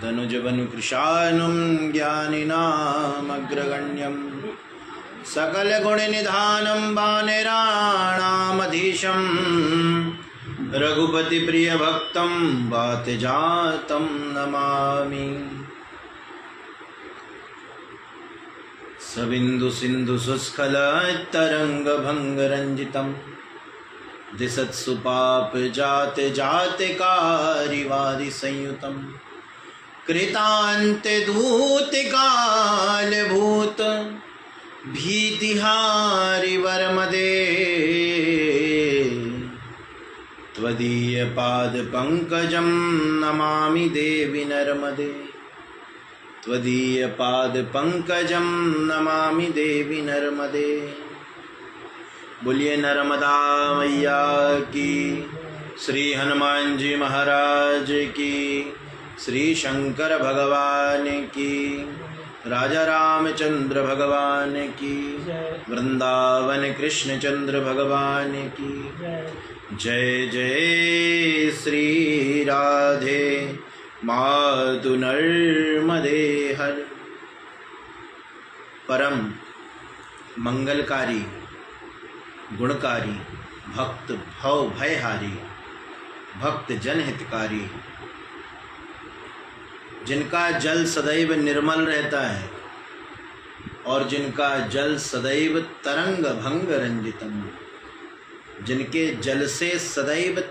तनुजवनुकृशानुं ज्ञानिनामग्रगण्यं सकलगुणनिधानं वानराणामधीशं रघुपतिप्रियभक्तं वातजातं नमामि। सबिन्दुसिन्धुशुस्खलतरङ्गभङ्गरञ्जितं दिशत्सु पापजातजातकारिवारिसंयुतं कृतान्त्यधूतिकालभूत भीतिहारिवरमदे त्वदीयपादपङ्कजं नमामि देवि नर्मदे। त्वदीयपादपङ्कजं नमामि देवि नर्मदे। बोलिए नर्मदा मैया की, श्री हनुमान जी महाराज की, श्री शंकर भगवान की, राजा रामचंद्र भगवान की, वृंदावन कृष्ण चंद्र भगवान की जय। जय श्री राधे मातु नर्मदे हर। परम मंगलकारी, गुणकारी, भक्त भव भयहारी, भक्त जनहितकारी, जिनका जल सदैव निर्मल रहता है और जिनका जल सदैव तरंग भंग रंजितम, जिनके जल से सदैव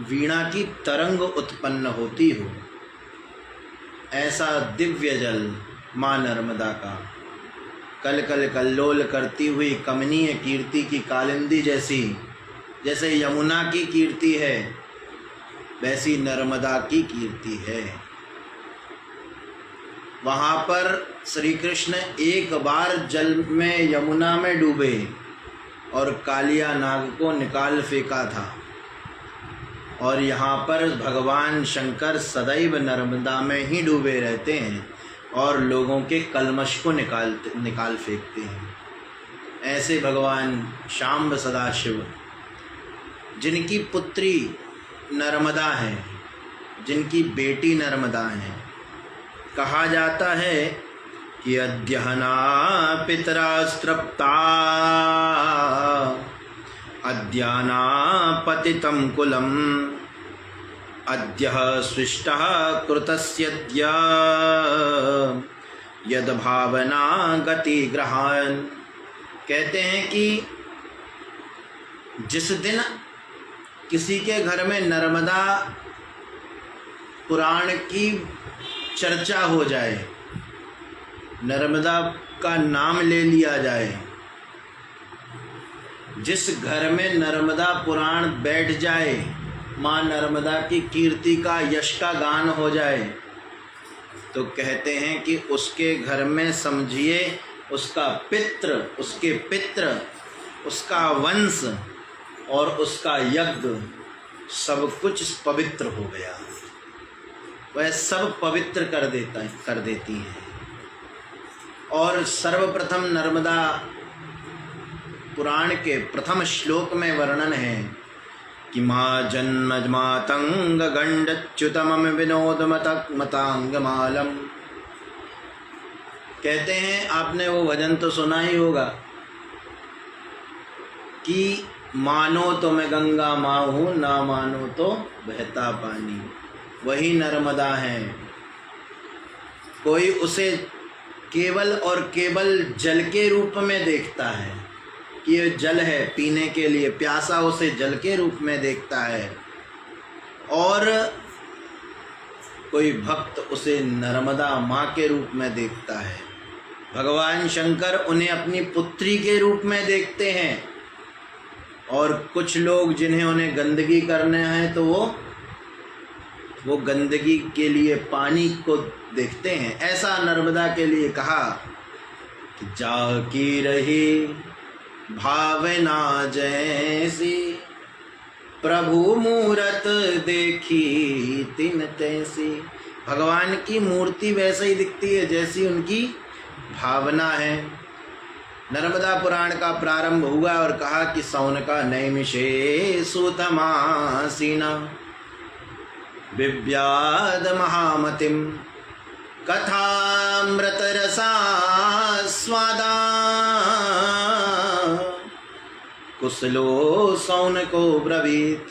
वीणा की तरंग उत्पन्न होती हो, ऐसा दिव्य जल माँ नर्मदा का कल कल कल्लोल करती हुई कमनीय कीर्ति की कालिंदी जैसी, जैसे यमुना की कीर्ति है वैसी नर्मदा की कीर्ति है। वहाँ पर श्री कृष्ण एक बार जल में यमुना में डूबे और कालिया नाग को निकाल फेंका था, और यहाँ पर भगवान शंकर सदैव नर्मदा में ही डूबे रहते हैं और लोगों के कलमश को निकाल फेंकते हैं। ऐसे भगवान शाम्ब सदाशिव, जिनकी पुत्री नर्मदा है, जिनकी बेटी नर्मदा है, कहा जाता है कि अद्यहना पितरास्तृप्ता अद्याना पतितं कुलम अद्यः सृष्टः कृतस्यद्य यद भावना गति ग्रहान। कहते हैं कि जिस दिन किसी के घर में नर्मदा पुराण की चर्चा हो जाए, नर्मदा का नाम ले लिया जाए, जिस घर में नर्मदा पुराण बैठ जाए, माँ नर्मदा की कीर्ति का यश का गान हो जाए, तो कहते हैं कि उसके घर में समझिए उसका पितृ, उसके पितृ, उसका वंश और उसका यज्ञ सब कुछ पवित्र हो गया। वह सब पवित्र कर देती है। और सर्वप्रथम नर्मदा पुराण के प्रथम श्लोक में वर्णन है कि माँ जन्ममातंग गंडच्युतम विनोद मतांगमालम। कहते हैं, आपने वो भजन तो सुना ही होगा कि मानो तो मैं गंगा माँ हूँ, ना मानो तो बहता पानी। वही नर्मदा है। कोई उसे केवल और केवल जल के रूप में देखता है कि ये जल है पीने के लिए, प्यासा उसे जल के रूप में देखता है, और कोई भक्त उसे नर्मदा माँ के रूप में देखता है। भगवान शंकर उन्हें अपनी पुत्री के रूप में देखते हैं, और कुछ लोग जिन्हें उन्हें गंदगी करने हैं तो वो गंदगी के लिए पानी को देखते हैं। ऐसा नर्मदा के लिए कहा कि जाकी रही भावना जैसी, प्रभु मूरत देखी तिन तैसी। भगवान की मूर्ति वैसे ही दिखती है जैसी उनकी भावना है। नर्मदा पुराण का प्रारंभ हुआ और कहा कि सौन का नैमिषे सुतमासीना, विव्याद महामतिम कथामृत रसास्वादा कुशलो सौनको ब्रवीत।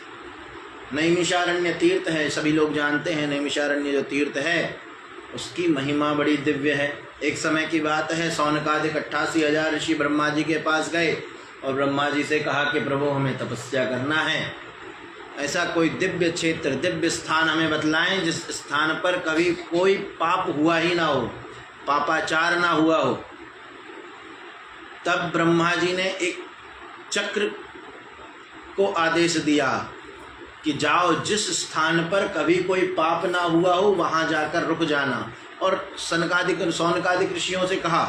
नैमिषारण्य तीर्थ है, सभी लोग जानते हैं। नैमिषारण्य जो तीर्थ है उसकी महिमा बड़ी दिव्य है। एक समय की बात है, सौनकादिक 88,000 ऋषि ब्रह्मा जी के पास गए और ब्रह्मा जी से कहा कि प्रभु हमें तपस्या करना है, ऐसा कोई दिव्य क्षेत्र, दिव्य स्थान हमें बतलाएं जिस स्थान पर कभी कोई पाप हुआ ही ना हो, पापाचार ना हुआ हो। तब ब्रह्मा जी ने एक चक्र को आदेश दिया कि जाओ, जिस स्थान पर कभी कोई पाप ना हुआ हो वहाँ जाकर रुक जाना। और सौनकादिक ऋषियों से कहा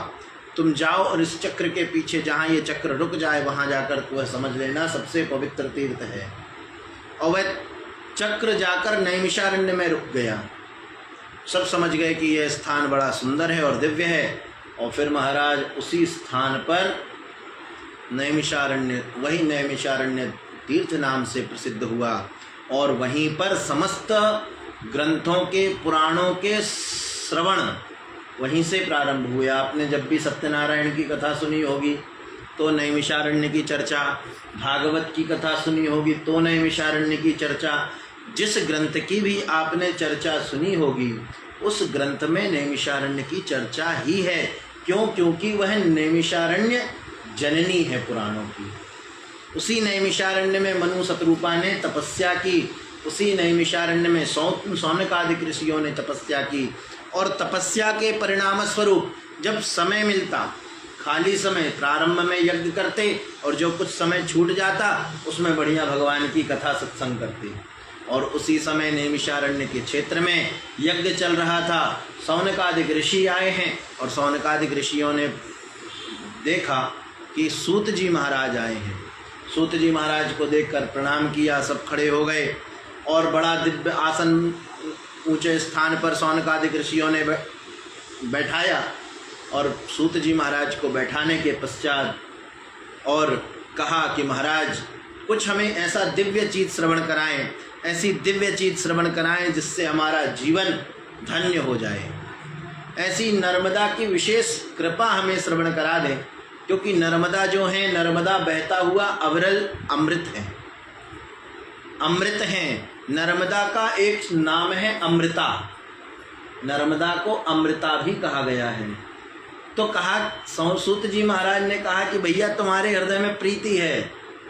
तुम जाओ और इस चक्र के पीछे जहाँ ये चक्र रुक जाए वहाँ जाकर वह समझ लेना सबसे पवित्र तीर्थ है। और वह चक्र जाकर नैमिषारण्य में रुक गया। सब समझ गए कि यह स्थान बड़ा सुंदर है और दिव्य है। और फिर महाराज उसी स्थान पर नैमिषारण्य, वही नैमिषारण्य तीर्थ नाम से प्रसिद्ध हुआ। और वहीं पर समस्त ग्रंथों के, पुराणों के श्रवण वहीं से प्रारंभ हुए। आपने जब भी सत्यनारायण की कथा सुनी होगी तो नैमिषारण्य की चर्चा, भागवत की कथा सुनी होगी तो नैमिषारण्य की चर्चा, जिस ग्रंथ की भी आपने चर्चा सुनी होगी उस ग्रंथ में नैमिषारण्य की चर्चा ही है। क्यों? क्योंकि वह नैमिषारण्य जननी है पुराणों की। उसी नैमिषारण्य में मनु शतरूपा ने तपस्या की, उसी नैमिषारण्य में सौनकादिक ऋषियों ने तपस्या की। और तपस्या के परिणाम स्वरूप जब समय मिलता, खाली समय, प्रारंभ में यज्ञ करते और जो कुछ समय छूट जाता उसमें बढ़िया भगवान की कथा सत्संग करते। और उसी समय नैमिषारण्य के क्षेत्र में यज्ञ चल रहा था। सौनकादिक ऋषि आए हैं और सौनकादिक ऋषियों ने देखा कि सूत जी महाराज आए हैं। सूत जी महाराज को देखकर प्रणाम किया, सब खड़े हो गए और बड़ा दिव्य आसन ऊंचे स्थान पर सौनकादिक ऋषियों ने बैठाया। और सूत जी महाराज को बैठाने के पश्चात और कहा कि महाराज कुछ हमें ऐसा दिव्य चीज़ श्रवण कराएं, ऐसी दिव्य चीज़ श्रवण कराएं जिससे हमारा जीवन धन्य हो जाए। ऐसी नर्मदा की विशेष कृपा हमें श्रवण करा दें, क्योंकि नर्मदा जो है, नर्मदा बहता हुआ अविरल अमृत है, अमृत है। नर्मदा का एक नाम है अमृता, नर्मदा को अमृता भी कहा गया है। तो कहा, सूत जी महाराज ने कहा कि भैया तुम्हारे हृदय में प्रीति है,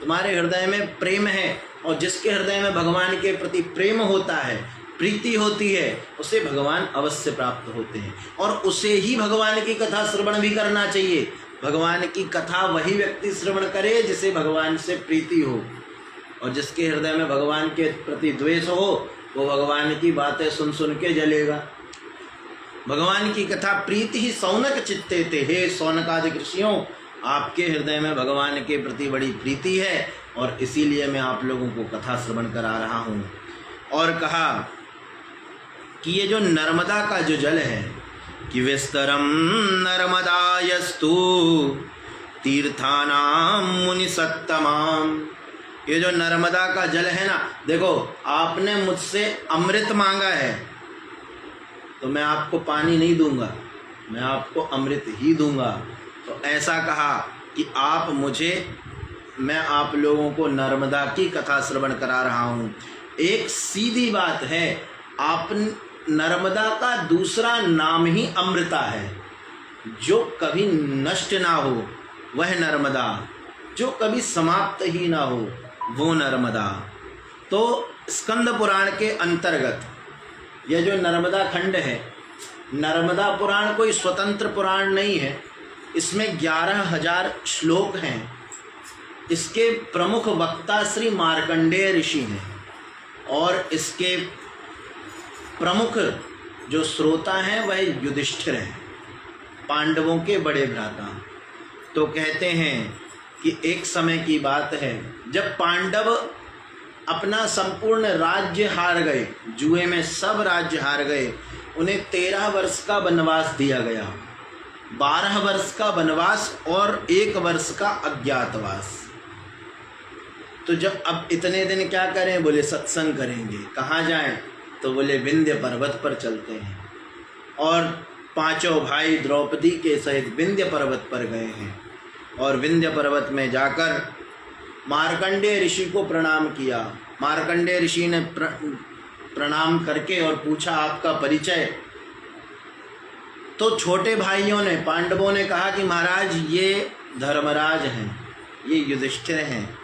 तुम्हारे हृदय में प्रेम है, और जिसके हृदय में भगवान के प्रति प्रेम होता है, प्रीति होती है, उसे भगवान अवश्य प्राप्त होते हैं। और उसे ही भगवान की कथा श्रवण भी करना चाहिए। भगवान की कथा वही व्यक्ति श्रवण करे जिसे भगवान से प्रीति हो, और जिसके हृदय में भगवान के प्रति द्वेष हो वो भगवान की बातें सुन सुन के जलेगा। भगवान की कथा प्रीति ही सौनक चित्ते थे। हे सौनकादिक ऋषियों, आपके हृदय में भगवान के प्रति बड़ी प्रीति है और इसीलिए मैं आप लोगों को कथा श्रवण करा रहा हूँ। और कहा कि ये जो नर्मदा का जो जल है कि विस्तरम नर्मदायस्तु तीर्थानाम मुनि सत्तमाम, ये जो नर्मदा का जल है ना, देखो आपने मुझसे अमृत मांगा है तो मैं आपको पानी नहीं दूंगा, मैं आपको अमृत ही दूंगा। तो ऐसा कहा कि आप मुझे, मैं आप लोगों को नर्मदा की कथा श्रवण करा रहा हूँ। एक सीधी बात है, आप नर्मदा का दूसरा नाम ही अमृता है, जो कभी नष्ट ना हो वह नर्मदा, जो कभी समाप्त ही ना हो वो नर्मदा। तो स्कंद पुराण के अंतर्गत यह जो नर्मदा खंड है, नर्मदा पुराण कोई स्वतंत्र पुराण नहीं है, इसमें 11,000 श्लोक हैं। इसके प्रमुख वक्ता श्री मार्कंडेय ऋषि हैं और इसके प्रमुख जो श्रोता हैं वह युधिष्ठिर हैं, पांडवों के बड़े भ्राता। तो कहते हैं कि एक समय की बात है जब पांडव अपना संपूर्ण राज्य हार गए, जुए में सब राज्य हार गए, उन्हें 13 वर्ष का वनवास दिया गया, 12 वर्ष का वनवास और 1 वर्ष का अज्ञातवास। तो जब अब इतने दिन क्या करें, बोले सत्संग करेंगे। कहाँ जाएं? तो बोले विंध्य पर्वत पर चलते हैं। और पांचों भाई द्रौपदी के सहित विंध्य पर्वत पर गए हैं और विंध्य पर्वत में जाकर मार्कंडेय ऋषि को प्रणाम किया। मार्कंडेय ऋषि ने प्रणाम करके और पूछा आपका परिचय। तो छोटे भाइयों ने, पांडवों ने कहा कि महाराज ये धर्मराज हैं, ये युधिष्ठिर हैं।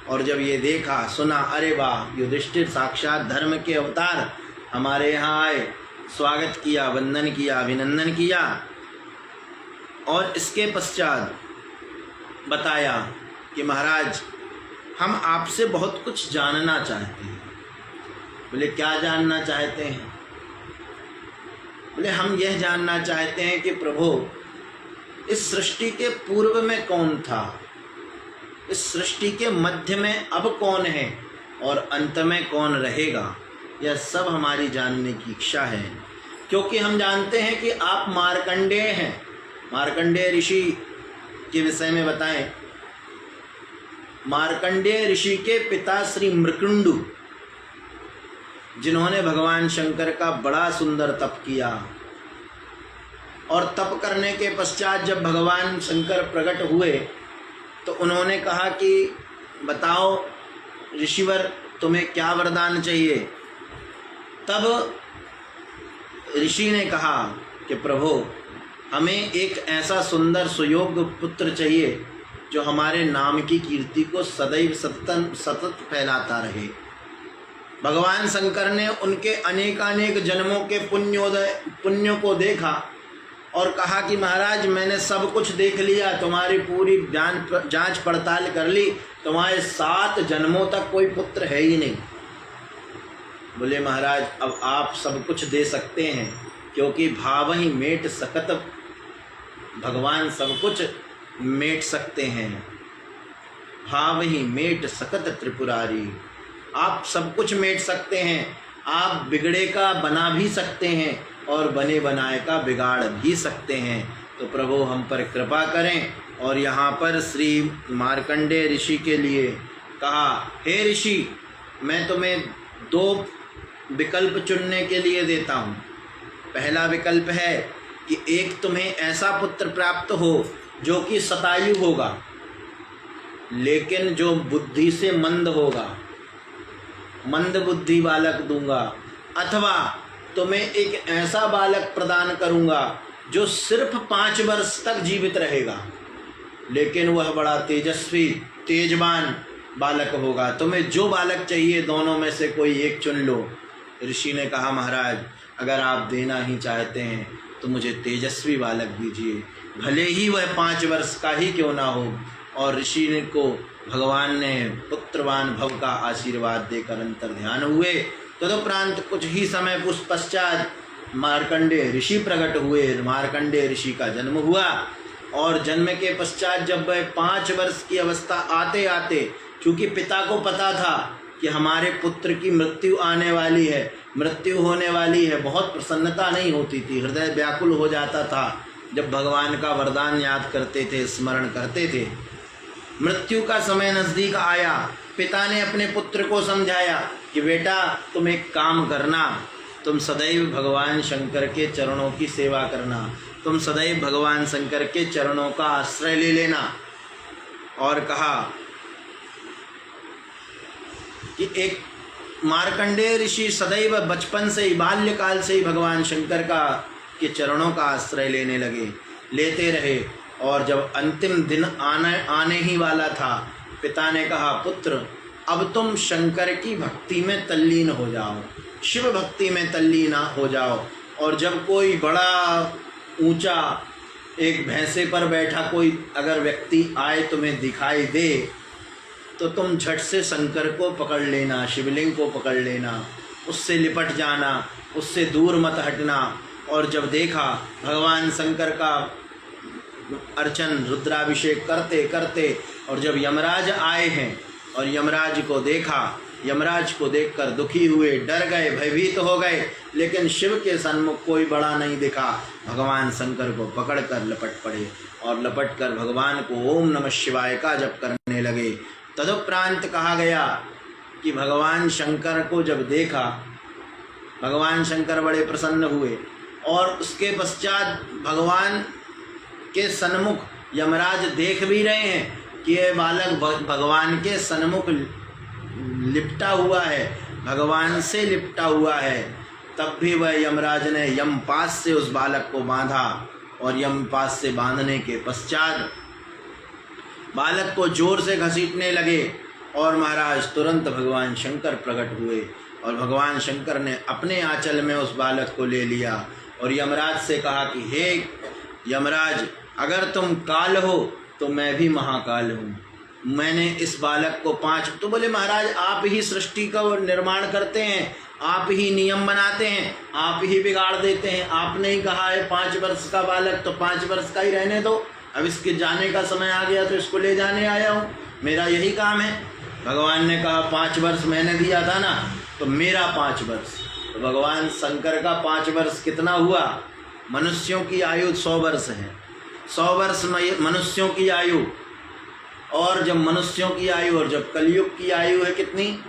और जब ये देखा सुना, अरे वाह, युधिष्ठिर साक्षात धर्म के अवतार हमारे यहाँ आए, स्वागत किया, वंदन किया, अभिनंदन किया। और इसके पश्चात बताया कि महाराज हम आपसे बहुत कुछ जानना चाहते हैं। बोले क्या जानना चाहते हैं? बोले हम यह जानना चाहते हैं कि प्रभु इस सृष्टि के पूर्व में कौन था, इस सृष्टि के मध्य में अब कौन है और अंत में कौन रहेगा। यह सब हमारी जानने की इच्छा है, क्योंकि हम जानते हैं कि आप मार्कंडेय हैं। मार्कंडेय ऋषि के विषय में बताएं। मार्कंडेय ऋषि के पिता श्री मृकुंडु, जिन्होंने भगवान शंकर का बड़ा सुंदर तप किया, और तप करने के पश्चात जब भगवान शंकर प्रकट हुए तो उन्होंने कहा कि बताओ ऋषिवर तुम्हें क्या वरदान चाहिए। तब ऋषि ने कहा कि प्रभु हमें एक ऐसा सुंदर सुयोग्य पुत्र चाहिए जो हमारे नाम की कीर्ति को सदैव सतत फैलाता रहे। भगवान शंकर ने उनके अनेकानेक जन्मों के पुण्यों को देखा और कहा कि महाराज मैंने सब कुछ देख लिया, तुम्हारी पूरी जांच पड़ताल कर ली, तुम्हारे 7 जन्मों तक कोई पुत्र है ही नहीं। बोले महाराज अब आप सब कुछ दे सकते हैं, क्योंकि भाव ही मेट सकत, भगवान सब कुछ मेट सकते हैं। भाव ही मेट सकत त्रिपुरारी, आप सब कुछ मेट सकते हैं। आप बिगड़े का बना भी सकते हैं और बने बनाए का बिगाड़ भी सकते हैं। तो प्रभु हम पर कृपा करें। और यहाँ पर श्री मार्कंडेय ऋषि के लिए कहा, हे ऋषि मैं तुम्हें 2 विकल्प चुनने के लिए देता हूँ। पहला विकल्प है कि एक तुम्हें ऐसा पुत्र प्राप्त हो जो कि शतायु होगा, लेकिन जो बुद्धि से मंद होगा, मंद बुद्धि बालक दूंगा। अथवा तुम्हें एक ऐसा बालक प्रदान करूंगा जो सिर्फ 5 वर्ष तक जीवित रहेगा, लेकिन वह बड़ा तेजस्वी तेजवान बालक होगा। तुम्हें जो बालक चाहिए दोनों में से कोई एक चुन लो। ऋषि ने कहा महाराज अगर आप देना ही चाहते हैं तो मुझे तेजस्वी बालक दीजिए, भले ही वह 5 वर्ष का ही क्यों ना हो। और ऋषि को भगवान ने पुत्रवान भव का आशीर्वाद देकर अंतर ध्यान हुए। तदुपरांत कुछ ही समय उस पश्चात मार्कंडेय ऋषि प्रकट हुए। मार्कंडेय ऋषि का जन्म हुआ और जन्म के पश्चात जब वह 5 वर्ष की अवस्था आते आते, चूँकि पिता को पता था कि हमारे पुत्र की मृत्यु आने वाली है, मृत्यु होने वाली है, बहुत प्रसन्नता नहीं होती थी, हृदय व्याकुल हो जाता था जब भगवान का वरदान याद करते थे, स्मरण करते थे। मृत्यु का समय नज़दीक आया। पिता ने अपने पुत्र को समझाया कि बेटा तुम एक काम करना, तुम सदैव भगवान शंकर के चरणों की सेवा करना, तुम सदैव भगवान शंकर के चरणों का आश्रय ले लेना। और कहा कि एक मार्कंडेय ऋषि सदैव बचपन से ही, बाल्यकाल से ही भगवान शंकर के चरणों का आश्रय लेने लगे, लेते रहे। और जब अंतिम दिन आने ही वाला था, पिता ने कहा पुत्र अब तुम शंकर की भक्ति में तल्लीन हो जाओ, शिव भक्ति में तल्लीन हो जाओ। और जब कोई बड़ा ऊंचा एक भैंसे पर बैठा कोई अगर व्यक्ति आए तुम्हें दिखाई दे तो तुम झट से शंकर को पकड़ लेना, शिवलिंग को पकड़ लेना, उससे लिपट जाना, उससे दूर मत हटना। और जब देखा भगवान शंकर का अर्चन रुद्राभिषेक करते करते और जब यमराज आए हैं और यमराज को देखा, यमराज को देखकर दुखी हुए, डर गए, भयभीत हो गए, लेकिन शिव के सन्मुख कोई बड़ा नहीं दिखा। भगवान शंकर को पकड़कर लपट पड़े और लपट कर भगवान को ओम नमः शिवाय का जप करने लगे। तदुपरांत कहा गया कि भगवान शंकर को जब देखा भगवान शंकर बड़े प्रसन्न हुए और उसके पश्चात भगवान के सन्मुख यमराज देख भी रहे हैं कि यह बालक भगवान के सन्मुख लिपटा हुआ है, भगवान से लिपटा हुआ है। तब भी वह यमराज ने यमपास से उस बालक को बांधा और यमपास से बांधने के पश्चात बालक को जोर से घसीटने लगे और महाराज तुरंत भगवान शंकर प्रकट हुए और भगवान शंकर ने अपने आंचल में उस बालक को ले लिया और यमराज से कहा कि हे यमराज, अगर तुम काल हो तो मैं भी महाकाल हूँ। मैंने इस बालक को तो बोले महाराज आप ही सृष्टि का निर्माण करते हैं, आप ही नियम बनाते हैं, आप ही बिगाड़ देते हैं। आपने ही कहा है 5 वर्ष का बालक तो 5 वर्ष का ही रहने दो, अब इसके जाने का समय आ गया तो इसको ले जाने आया हूँ, मेरा यही काम है। भगवान ने कहा 5 वर्ष मैंने दिया था ना, तो मेरा 5 वर्ष। तो भगवान शंकर का 5 वर्ष कितना हुआ? मनुष्यों की आयु 100 वर्ष है। 100 वर्ष मनुष्यों की आयु, और जब मनुष्यों की आयु और जब कलयुग की आयु है कितनी?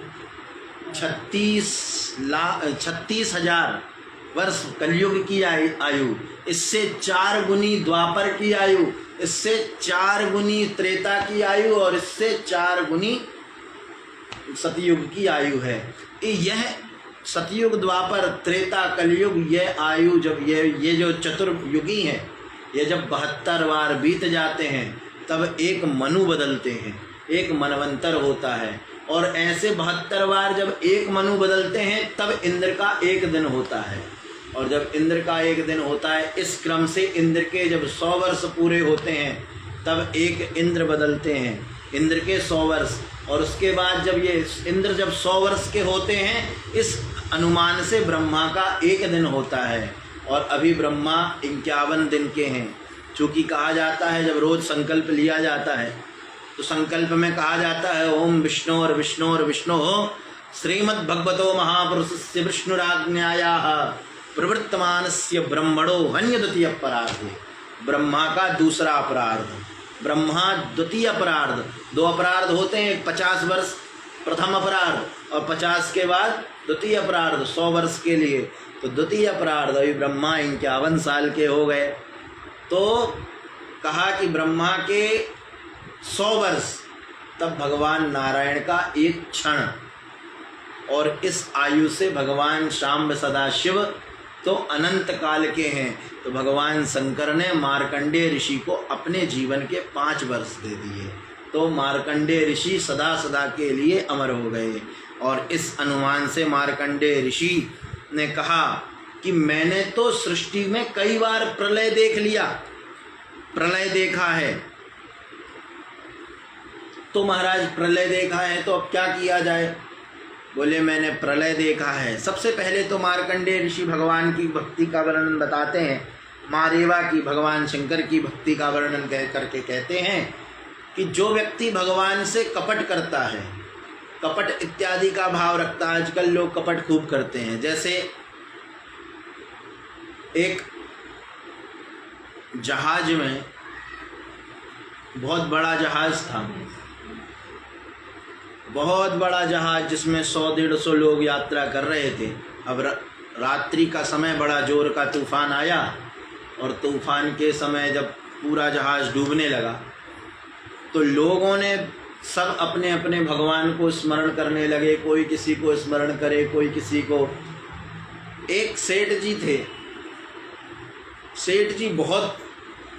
36,000 वर्ष कलयुग की आयु, इससे 4 गुनी द्वापर की आयु, इससे 4 गुनी त्रेता की आयु और इससे 4 गुनी सतयुग की आयु है। यह सतयुग, द्वापर, त्रेता, कलयुग, यह आयु जब ये जो चतुर्युगी हैं, ये जब 72 बार बीत जाते हैं तब एक मनु बदलते हैं, एक मनवंतर होता है। और ऐसे 72 बार जब एक मनु बदलते हैं तब इंद्र का एक दिन होता है, और जब इंद्र का एक दिन होता है, इस क्रम से इंद्र के जब 100 वर्ष पूरे होते हैं तब एक इंद्र बदलते हैं, इंद्र के 100 वर्ष। और उसके बाद जब ये इंद्र जब 100 वर्ष के होते हैं, इस अनुमान से ब्रह्मा का एक दिन होता है, और अभी ब्रह्मा 51 दिन के हैं। चूँकि कहा जाता है जब रोज़ संकल्प लिया जाता है तो संकल्प में कहा जाता है ओम विष्णोर विष्णोर विष्णो श्रीमद्भगवतो महापुरुषस्य विष्णुराज्ञायाः प्रवृत्तमानस्य ब्रह्मणो हन्य द्वितीय अपराधे। ब्रह्मा का दूसरा अपराध, ब्रह्मा द्वितीय अपराध। 2 अपराध होते हैं, 50 वर्ष प्रथम अपराध और 50 के बाद द्वितीय अपराध 100 वर्ष के लिए। तो द्वितीय अपराध अभी ब्रह्मा 51 साल के हो गए, तो कहा कि ब्रह्मा के 100 वर्ष, तब भगवान नारायण का एक क्षण, और इस आयु से भगवान शाम्ब सदाशिव तो अनंत काल के हैं। तो भगवान शंकर ने मार्कंडेय ऋषि को अपने जीवन के 5 वर्ष दे दिए, तो मार्कंडेय ऋषि सदा सदा के लिए अमर हो गए। और इस अनुमान से मार्कंडेय ऋषि ने कहा कि मैंने तो सृष्टि में कई बार प्रलय देख लिया, प्रलय देखा है। तो महाराज प्रलय देखा है तो अब क्या किया जाए? बोले मैंने प्रलय देखा है। सबसे पहले तो मार्कंडेय ऋषि भगवान की भक्ति का वर्णन बताते हैं, माँ रेवा की, भगवान शंकर की भक्ति का वर्णन कह करके कहते हैं कि जो व्यक्ति भगवान से कपट करता है, कपट इत्यादि का भाव रखता है, आजकल लोग कपट खूब करते हैं। जैसे एक जहाज में, बहुत बड़ा जहाज था, बहुत बड़ा जहाज जिसमें 100-150 लोग यात्रा कर रहे थे। अब रात्रि का समय बड़ा जोर का तूफान आया, और तूफान के समय जब पूरा जहाज डूबने लगा तो लोगों ने सब अपने अपने भगवान को स्मरण करने लगे, कोई किसी को स्मरण करे, कोई किसी को। एक सेठ जी थे, सेठ जी बहुत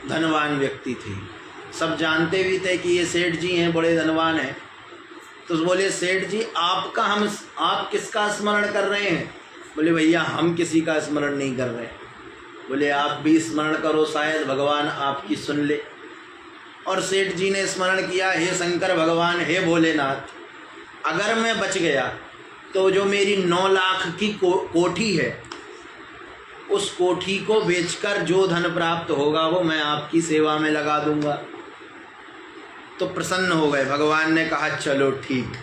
धनवान व्यक्ति थे, सब जानते भी थे कि ये सेठ जी हैं, बड़े धनवान हैं। तो बोले सेठ जी आप किसका स्मरण कर रहे हैं? बोले भैया हम किसी का स्मरण नहीं कर रहे। बोले आप भी स्मरण करो, शायद भगवान आपकी सुन ले। और सेठ जी ने स्मरण किया, हे शंकर भगवान, हे भोलेनाथ, अगर मैं बच गया तो जो मेरी 9 लाख की कोठी है, उस कोठी को बेचकर जो धन प्राप्त होगा वो मैं आपकी सेवा में लगा दूंगा। तो प्रसन्न हो गए। भगवान ने कहा चलो ठीक,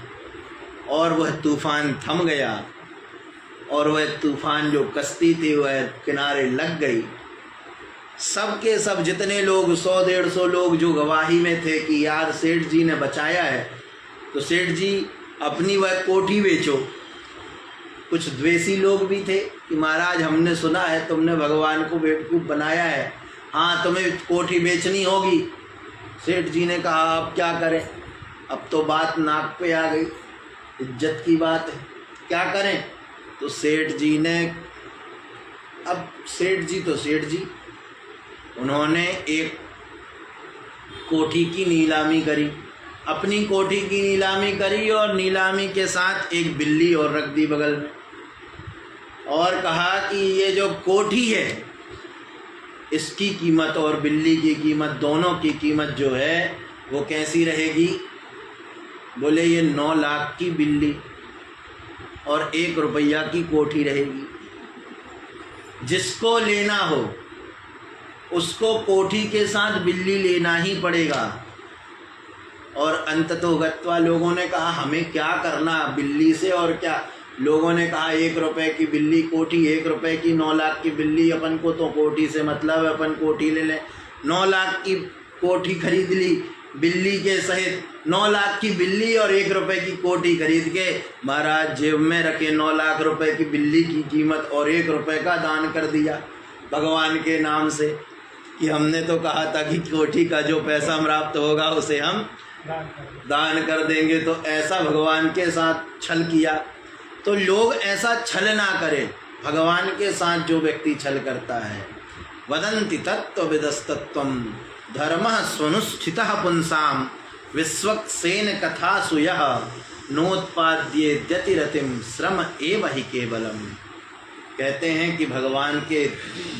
और वह तूफान थम गया, और वह तूफान जो कश्ती थी वह किनारे लग गई। सब के सब जितने लोग 100-150 लोग जो गवाही में थे कि यार सेठ जी ने बचाया है, तो सेठ जी अपनी वह कोठी बेचो। कुछ द्वेषी लोग भी थे कि महाराज हमने सुना है तुमने भगवान को बेवकूफ़ बनाया है, हाँ तुम्हें कोठी बेचनी होगी। सेठ जी ने कहा अब क्या करें, अब तो बात नाक पे आ गई, इज्जत की बात है, क्या करें। तो सेठ जी ने, अब सेठ जी तो सेठ जी, उन्होंने एक कोठी की नीलामी करी, अपनी कोठी की नीलामी करी और नीलामी के साथ एक बिल्ली और रख दी बगल में, और कहा कि ये जो कोठी है इसकी कीमत और बिल्ली की कीमत, दोनों की कीमत जो है वो कैसी रहेगी। बोले ये 9 लाख की बिल्ली और 1 रुपया की कोठी रहेगी। जिसको लेना हो उसको कोठी के साथ बिल्ली लेना ही पड़ेगा। और अंततोगत्वा लोगों ने कहा हमें क्या करना बिल्ली से, और क्या। लोगों ने कहा 1 रुपए की बिल्ली कोठी, 1 रुपए की 9 लाख की बिल्ली, अपन को तो कोठी से मतलब है, अपन कोठी ले लें। 9 लाख की कोठी खरीद ली बिल्ली के सहित, 9 लाख की बिल्ली और 1 रुपए की कोठी खरीद के महाराज जेब में रखे 9 लाख रुपए की बिल्ली की कीमत और 1 रुपए का दान कर दिया भगवान के नाम से, कि हमने तो कहा था कि कोठी का जो पैसा प्राप्त होगा उसे हम दान कर देंगे। तो ऐसा भगवान के साथ छल किया। तो लोग ऐसा छल ना करें, भगवान के साथ जो व्यक्ति छल करता है। वदन्ति तत्त्वविदस्तत्त्वं धर्मः स्वनुष्ठितः पुंसां विश्वक्सेन कथासु यः नोत्पाद्येद्यति रतिं श्रम एव हि केवलम। कहते हैं कि भगवान के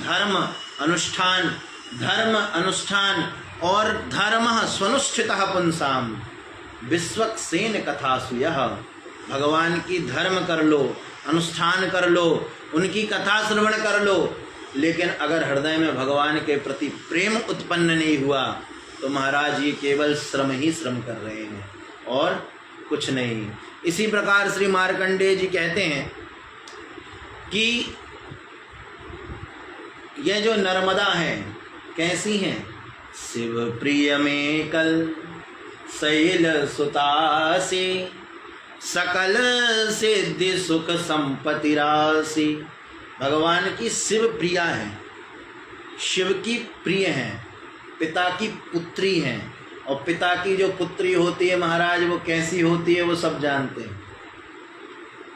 धर्म अनुष्ठान और धर्मः स्वनुष्ठितः पुंसां विश्वक्सेन कथासु यः। भगवान की धर्म कर लो, अनुष्ठान कर लो, उनकी कथा श्रवण कर लो, लेकिन अगर हृदय में भगवान के प्रति प्रेम उत्पन्न नहीं हुआ तो महाराज ये केवल श्रम ही श्रम कर रहे हैं और कुछ नहीं। इसी प्रकार श्री मार्कंडेय जी कहते हैं कि यह जो नर्मदा है कैसी हैं। शिव प्रिय में कल शैल सुतासी सकल सिद्धि सुख संपत्ति राशि। भगवान की शिव प्रिया है, शिव की प्रिय हैं, पिता की पुत्री हैं। और पिता की जो पुत्री होती है महाराज वो कैसी होती है वो सब जानते हैं।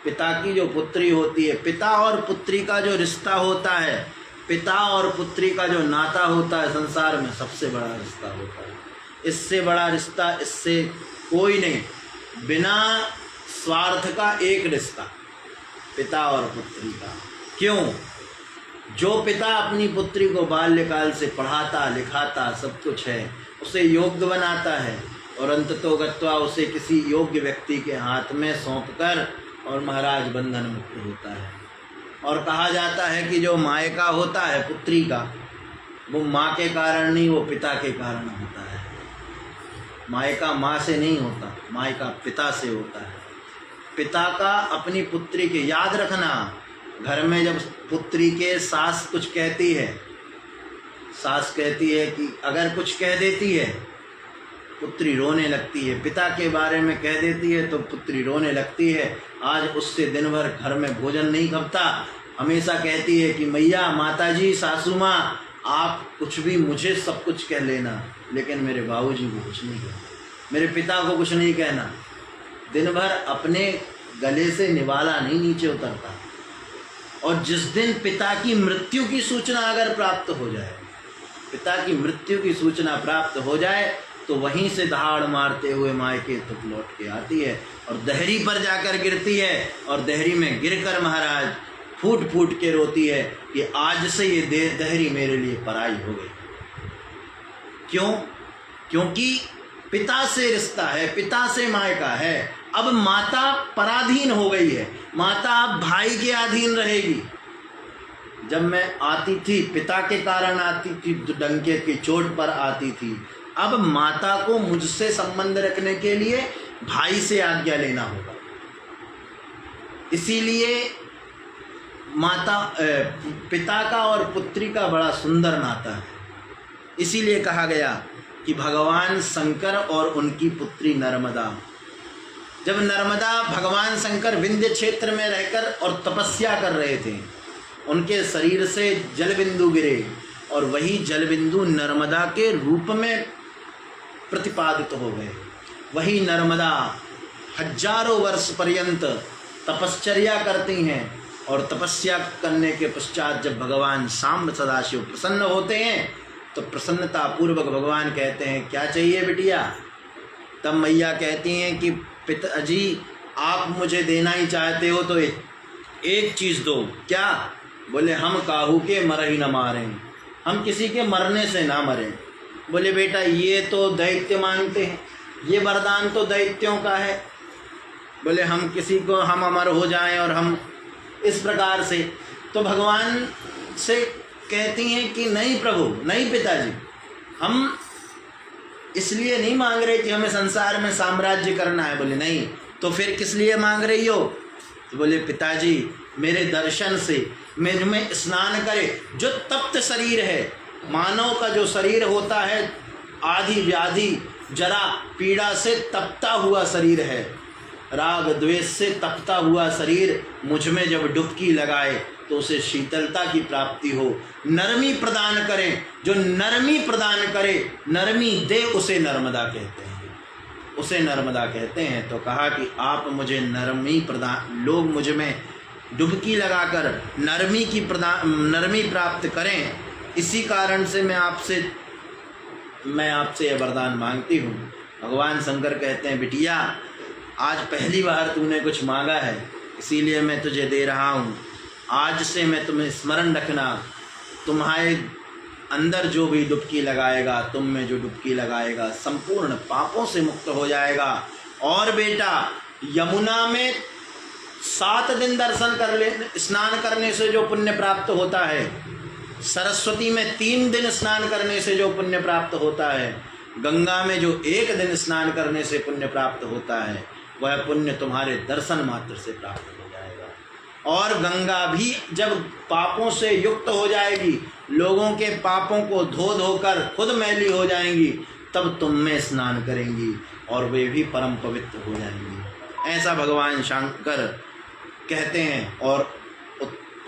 पिता की जो पुत्री होती है, पिता और पुत्री का जो रिश्ता होता है, पिता और पुत्री का जो नाता होता है संसार में सबसे बड़ा रिश्ता होता है। इससे बड़ा रिश्ता इससे कोई नहीं, बिना स्वार्थ का एक रिश्ता पिता और पुत्री का। क्यों? जो पिता अपनी पुत्री को बाल्यकाल से पढ़ाता लिखाता सब कुछ है, उसे योग्य बनाता है और अंततोगत्वा उसे किसी योग्य व्यक्ति के हाथ में सौंपकर और महाराज बंधन मुक्त होता है। और कहा जाता है कि जो मायका होता है पुत्री का, वो माँ के कारण नहीं, वो पिता के कारण होता है। मायका माँ से नहीं होता, मायका पिता से होता है। पिता का अपनी पुत्री के, याद रखना, घर में जब पुत्री के सास कुछ कहती है, सास कहती है कि अगर कुछ कह देती है पुत्री रोने लगती है, पिता के बारे में कह देती है तो पुत्री रोने लगती है। आज उससे दिन भर घर में भोजन नहीं खपता, हमेशा कहती है कि मैया, माताजी, सासू माँ, आप कुछ भी मुझे सब कुछ कह लेना, लेकिन मेरे बाबूजी को कुछ नहीं कहना, मेरे पिता को कुछ नहीं कहना। दिन भर अपने गले से निवाला नहीं नीचे उतरता। और जिस दिन पिता की मृत्यु की सूचना अगर प्राप्त हो जाए, पिता की मृत्यु की सूचना प्राप्त हो जाए तो वहीं से दहाड़ मारते हुए मायके तक लौट के आती है और दहरी पर जाकर गिरती है। और दहरी में गिरकर महाराज फूट फूट के रोती है कि आज से ये दहरी मेरे लिए पराई हो गई। क्यों? क्योंकि पिता से रिश्ता है, पिता से मायका है। अब माता पराधीन हो गई है, माता अब भाई के अधीन रहेगी। जब मैं आती थी पिता के कारण आती थी, डंके की चोट पर आती थी। अब माता को मुझसे संबंध रखने के लिए भाई से आज्ञा लेना होगा। इसीलिए पिता का और पुत्री का बड़ा सुंदर नाता है। इसीलिए कहा गया कि भगवान शंकर और उनकी पुत्री नर्मदा जब नर्मदा भगवान शंकर विंध्य क्षेत्र में रहकर और तपस्या कर रहे थे, उनके शरीर से जल बिंदु गिरे और वही जल बिंदु नर्मदा के रूप में प्रतिपादित हो गए। वही नर्मदा हजारों वर्ष पर्यंत तपश्चर्या करती हैं और तपस्या करने के पश्चात जब भगवान सांब सदाशिव प्रसन्न होते हैं तो प्रसन्नता पूर्वक भगवान कहते हैं, क्या चाहिए बिटिया? तब मैया कहती हैं कि पिताजी आप मुझे देना ही चाहते हो तो एक चीज़ दो। क्या? बोले हम काहू के मर ही न मारें, हम किसी के मरने से ना मरें। बोले बेटा ये तो दैत्य मांगते हैं, ये वरदान तो दैत्यों का है। बोले हम किसी को हम अमर हो जाएं और हम इस प्रकार से। तो भगवान से कहती हैं कि नहीं प्रभु, नहीं पिताजी, हम इसलिए नहीं मांग रहे कि हमें संसार में साम्राज्य करना है। बोले नहीं, तो फिर किस लिए मांग रही हो? तो बोले पिताजी मेरे दर्शन से मेरे में स्नान करे। जो तप्त शरीर है, मानव का जो शरीर होता है आदि व्याधि जरा पीड़ा से तपता हुआ शरीर है, राग द्वेष से तपता हुआ शरीर मुझ में जब डुबकी लगाए तो उसे शीतलता की प्राप्ति हो, नरमी प्रदान करें। जो नरमी प्रदान करे, नरमी दे, उसे नर्मदा कहते हैं, उसे नर्मदा कहते हैं। तो कहा कि आप मुझे नरमी प्रदान, लोग मुझ में डुबकी लगाकर नरमी प्राप्त करें, इसी कारण से मैं आपसे यह वरदान मांगती हूँ। भगवान शंकर कहते हैं बिटिया आज पहली बार तूने कुछ मांगा है, इसीलिए मैं तुझे दे रहा हूँ। आज से मैं तुम्हें स्मरण रखना, तुम्हारे अंदर जो भी डुबकी लगाएगा, तुम में जो डुबकी लगाएगा संपूर्ण पापों से मुक्त हो जाएगा। और बेटा यमुना में 7 दिन दर्शन कर ले, स्नान करने से जो पुण्य प्राप्त होता है, सरस्वती में 3 दिन स्नान करने से जो पुण्य प्राप्त होता है, गंगा में जो 1 दिन स्नान करने से पुण्य प्राप्त होता है, वह पुण्य तुम्हारे दर्शन मात्र से प्राप्त हो जाएगा। और गंगा भी जब पापों से युक्त हो जाएगी, लोगों के पापों को धो धोकर खुद मैली हो जाएंगी, तब तुम में स्नान करेंगी और वे भी परम पवित्र हो जाएंगी। ऐसा भगवान शंकर कहते हैं और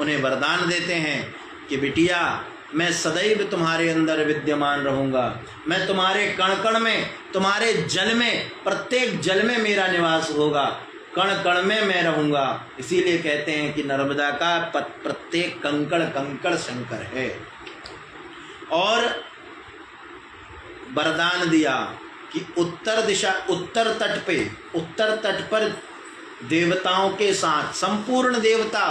उन्हें वरदान देते हैं कि बिटिया मैं सदैव तुम्हारे अंदर विद्यमान रहूँगा, मैं तुम्हारे कण कण में, तुम्हारे जल में, प्रत्येक जल में मेरा निवास होगा, कण कण में मैं रहूँगा। इसीलिए कहते हैं कि नर्मदा का प्रत्येक कंकड़ कंकड़ शंकर है। और वरदान दिया कि उत्तर तट पर देवताओं के साथ संपूर्ण देवता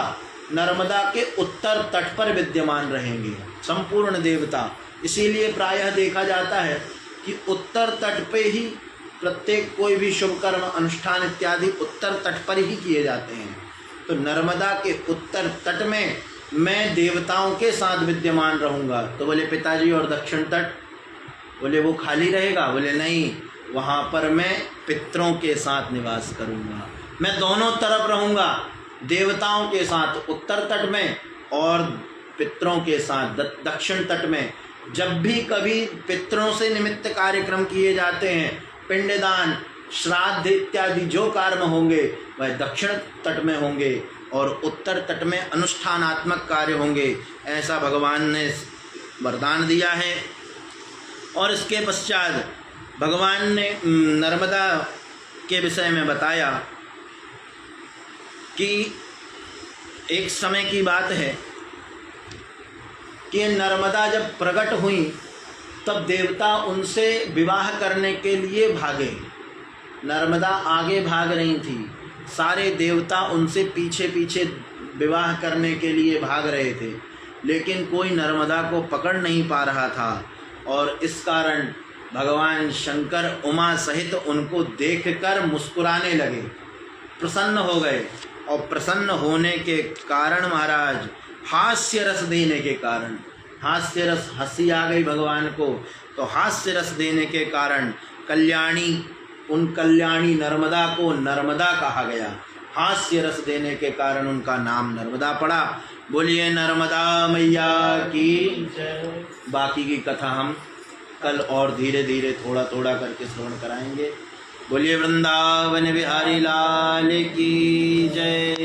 नर्मदा के उत्तर तट पर विद्यमान रहेंगे, संपूर्ण देवता। इसीलिए प्रायः देखा जाता है कि उत्तर तट पे ही प्रत्येक कोई भी शुभ कर्म अनुष्ठान इत्यादि उत्तर तट पर ही किए जाते हैं। तो नर्मदा के उत्तर तट में मैं देवताओं के साथ विद्यमान रहूँगा। तो बोले पिताजी और दक्षिण तट? बोले वो खाली रहेगा। बोले नहीं, वहाँ पर मैं पितरों के साथ निवास करूँगा, मैं दोनों तरफ रहूँगा, देवताओं के साथ उत्तर तट में और पितरों के साथ दक्षिण तट में। जब भी कभी पितरों से निमित्त कार्यक्रम किए जाते हैं, पिंडदान श्राद्ध इत्यादि जो कर्म होंगे वह दक्षिण तट में होंगे और उत्तर तट में अनुष्ठानात्मक कार्य होंगे। ऐसा भगवान ने वरदान दिया है। और इसके पश्चात भगवान ने नर्मदा के विषय में बताया कि एक समय की बात है कि नर्मदा जब प्रकट हुई तब देवता उनसे विवाह करने के लिए भागे। नर्मदा आगे भाग रही थी, सारे देवता उनसे पीछे पीछे विवाह करने के लिए भाग रहे थे, लेकिन कोई नर्मदा को पकड़ नहीं पा रहा था। और इस कारण भगवान शंकर उमा सहित उनको देखकर मुस्कुराने लगे, प्रसन्न हो गए। और प्रसन्न होने के कारण महाराज हास्य रस देने के कारण, हास्य रस, हंसी आ गई भगवान को, तो हास्य रस देने के कारण कल्याणी, उन कल्याणी नर्मदा को नर्मदा कहा गया। हास्य रस देने के कारण उनका नाम नर्मदा पड़ा। बोलिए नर्मदा मैया की। बाकी की कथा हम कल और धीरे धीरे थोड़ा थोड़ा करके श्रवण कराएंगे। बोलिए वृंदावन बिहारी लाल की जय।